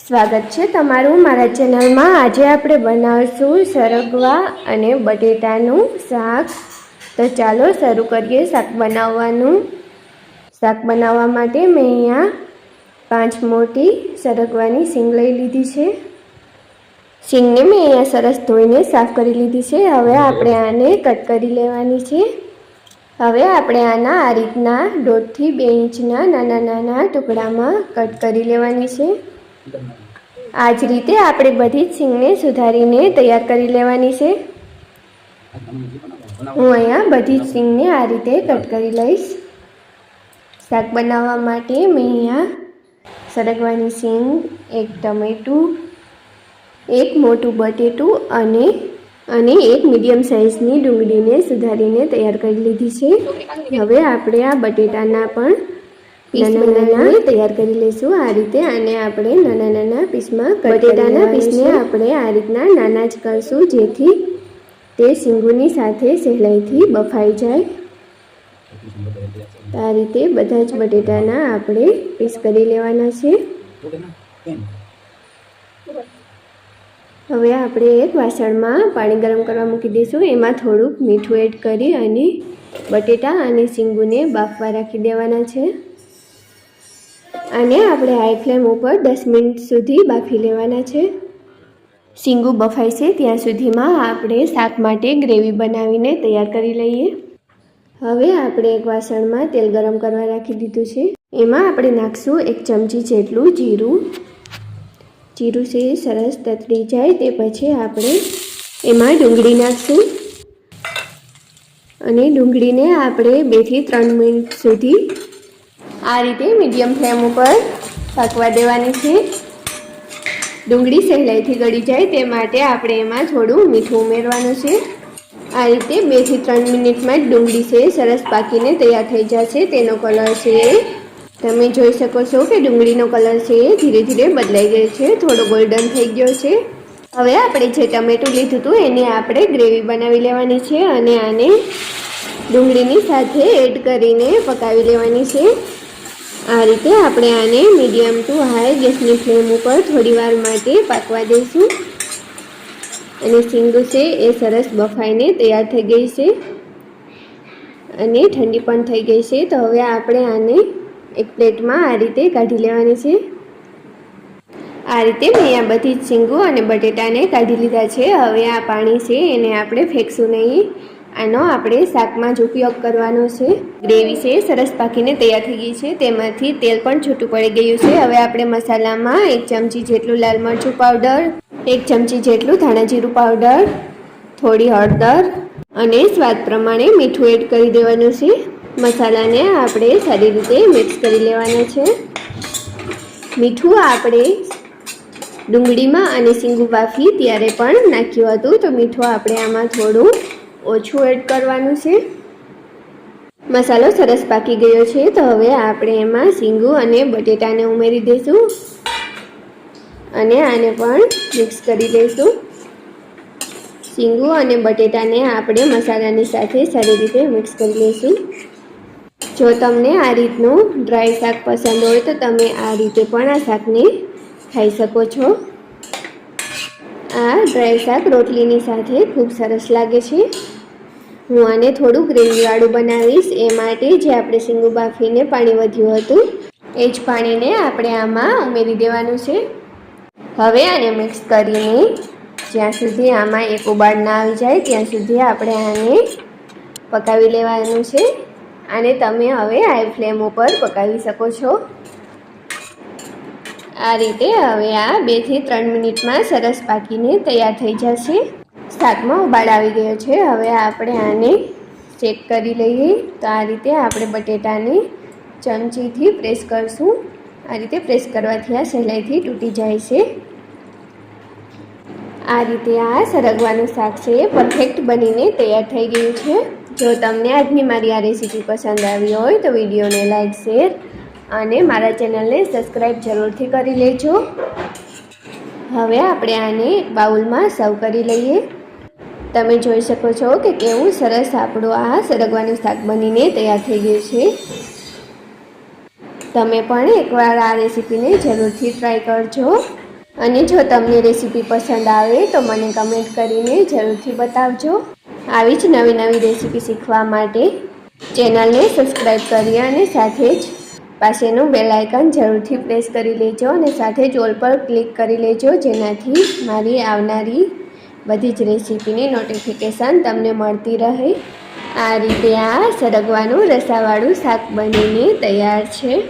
સ્વાગત છે તમારું મારા ચેનલમાં। આજે આપણે બનાવશું સરગવા અને બટેટાનું શાક। તો ચાલો શરૂ કરીએ શાક બનાવવાનું। શાક બનાવવા માટે મેં અહીંયા 5 મોટી સરગવાની સિંગ લઈ લીધી છે। સિંગને મેં અહીંયા સરસ ધોઈને સાફ કરી લીધી છે। હવે આપણે આને કટ કરી લેવાની છે। હવે આપણે આના આ રીતના 1.5 થી 2 ઇંચના નાના નાના ટુકડામાં કટ કરી લેવાની છે। આ જ રીતે આપણે બધી જ સિંગને સુધારીને તૈયાર કરી લેવાની છે। હું અહીંયા બધી જ સિંગને આ રીતે કટ કરી લઈશ। શાક બનાવવા માટે મેં અહીંયા સરગવાની સિંગ, 1 ટમેટું, 1 મોટું બટેટું અને 1 મીડિયમ સાઇઝની ડુંગળીને સુધારીને તૈયાર કરી લીધી છે। હવે આપણે આ બટેટાના પણ નાના નાના તૈયાર કરી લઈશું। આ રીતે આને આપણે નાના નાના પીસમાં બટેટાના પીસને આપણે આ રીતના નાના જ કરશું, જેથી તે સિંગોની સાથે સહેલાઈથી બફાઈ જાય। આ રીતે બધા જ બટેટાના આપણે પીસ કરી લેવાના છે। હવે આપણે એક વાસણમાં પાણી ગરમ કરવા મૂકી દઈશું। એમાં થોડુંક મીઠું એડ કરી અને બટેટા અને સિંગોને બાફવા રાખી દેવાના છે। અને આપણે હાઈ ફ્લેમ ઉપર 10 મિનિટ સુધી બાફી લેવાના છે। સિંગુ બફાય છે ત્યાં સુધીમાં આપણે શાક માટે ગ્રેવી બનાવીને તૈયાર કરી લઈએ। હવે આપણે એક વાસણમાં તેલ ગરમ કરવા રાખી દીધું છે। એમાં આપણે નાખશું 1 ચમચી જેટલું જીરું। જીરું છે સરસ તતડી જાય તે પછી આપણે એમાં ડુંગળી નાખશું અને ડુંગળીને આપણે 2 થી 3 મિનિટ સુધી આ રીતે મીડિયમ ફ્લેમ ઉપર પકવા દેવાની છે। ડુંગળી સહેલાઈથી ગળી જાય તે માટે આપણે એમાં થોડું મીઠું ઉમેરવાનું છે। આ રીતે 2 થી 3 મિનિટમાં જ ડુંગળી છે સરસ પાકીને તૈયાર થઈ જશે। તેનો કલર છે તમે જોઈ શકો છો કે ડુંગળીનો કલર છે ધીરે ધીરે બદલાઈ ગયો છે, થોડો ગોલ્ડન થઈ ગયો છે। હવે આપણે જે ટમેટું લીધું હતું એની આપણે ગ્રેવી બનાવી લેવાની છે અને આને ડુંગળીની સાથે એડ કરીને પકાવી લેવાની છે। આ રીતે આપણે આને મીડિયમ ટુ હાઈ ગેસની ફ્લેમ ઉપર થોડીવાર માટે પાકવા દઈશું। અને સિંગો છે એ સરસ બફાઈને તૈયાર થઈ ગઈ છે અને ઠંડી પણ થઈ ગઈ છે। તો હવે આપણે આને એક પ્લેટમાં આ રીતે કાઢી લેવાની છે। આ રીતે મેં આ બધી જ સિંગો અને બટેટાને કાઢી લીધા છે। હવે આ પાણી છે એને આપણે ફેંકશું નહીં, આનો આપણે શાકમાં જ ઉપયોગ કરવાનો છે। ગ્રેવી છે સરસ પાકીને તૈયાર થઈ ગઈ છે, તેમાંથી તેલ પણ છૂટું પડી ગયું છે। હવે આપણે મસાલામાં 1 ચમચી જેટલું લાલ મરચું પાવડર, 1 ચમચી જેટલું ધાણા જીરું પાવડર, થોડી હળદર અને સ્વાદ પ્રમાણે મીઠું એડ કરી દેવાનું છે। મસાલાને આપણે સારી રીતે મિક્સ કરી લેવાના છે। મીઠું આપણે ડુંગળીમાં અને સિંગુ બાફી ત્યારે પણ નાખ્યું હતું, તો મીઠું આપણે આમાં થોડું ઓછું એડ કરવાનું છે। મસાલો સરસ પાકી ગયો છે તો હવે આપણે એમાં સિંગુ અને બટેટાને ઉમેરી દઈશું અને આને પણ મિક્સ કરી દઈશું। સિંગુ અને બટેટાને આપણે મસાલાની સાથે સારી રીતે મિક્સ કરી લઈશું। જો તમને આ રીતનું ડ્રાય શાક પસંદ હોય તો તમે આ રીતે પણ આ શાકને ખાઈ શકો છો। આ ડ્રાય શાક રોટલીની સાથે ખૂબ સરસ લાગે છે। હું આને થોડું ગ્રેવીવાળું બનાવીશ, એ માટે જે આપણે સિંગુ બાફીને પાણી વધ્યું હતું એ જ પાણીને આપણે આમાં ઉમેરી દેવાનું છે। હવે આને મિક્સ કરીને જ્યાં સુધી આમાં એક ઉબાળ ના આવી જાય ત્યાં સુધી આપણે આને પકાવી લેવાનું છે। આને તમે હવે હાઈ ફ્લેમ ઉપર પકાવી શકો છો। આ રીતે હવે આ 2 થી 3 મિનિટમાં સરસ પાકીને તૈયાર થઈ જશે। શાકમાં ઉબાળ આવી ગયો છે। હવે આપણે આને ચેક કરી લઈએ। તો આ રીતે આપણે બટેટાને ચમચીથી પ્રેસ કરશું। આ રીતે પ્રેસ કરવાથી આ સહેલાઈથી તૂટી જાય છે। આ રીતે આ સરગવાનું શાક છે પરફેક્ટ બનીને તૈયાર થઈ ગયું છે। જો તમને આજની મારી આ રેસીપી પસંદ આવી હોય તો વિડીયોને લાઈક, શેર અને મારા ચેનલને સબસ્ક્રાઈબ જરૂરથી કરી લેજો। હવે આપણે આને બાઉલમાં સર્વ કરી લઈએ। તમે જોઈ શકો છો કે કેવું સરસ આપણું આ સરગવાનું શાક બનીને તૈયાર થઈ ગયું છે। તમે પણ એકવાર આ રેસીપીને જરૂરથી ટ્રાય કરજો। અને જો તમને રેસીપી પસંદ આવે તો મને કમેન્ટ કરીને જરૂરથી બતાવજો. આવી જ નવી નવી રેસીપી શીખવા માટે ચેનલને સબસ્ક્રાઈબ કરી અને સાથે જ પાસેનું બેલ આઇકન જરૂરથી પ્રેસ કરી લેજો અને સાથે જ ઓલ પર ક્લિક કરી લેજો, જેનાથી મારી આવનારી બધી જ રેસીપીની નોટિફિકેશન તમને મળતી રહે. આ રીતે આ સરગવાનું રસાવાળું શાક બનીને તૈયાર છે.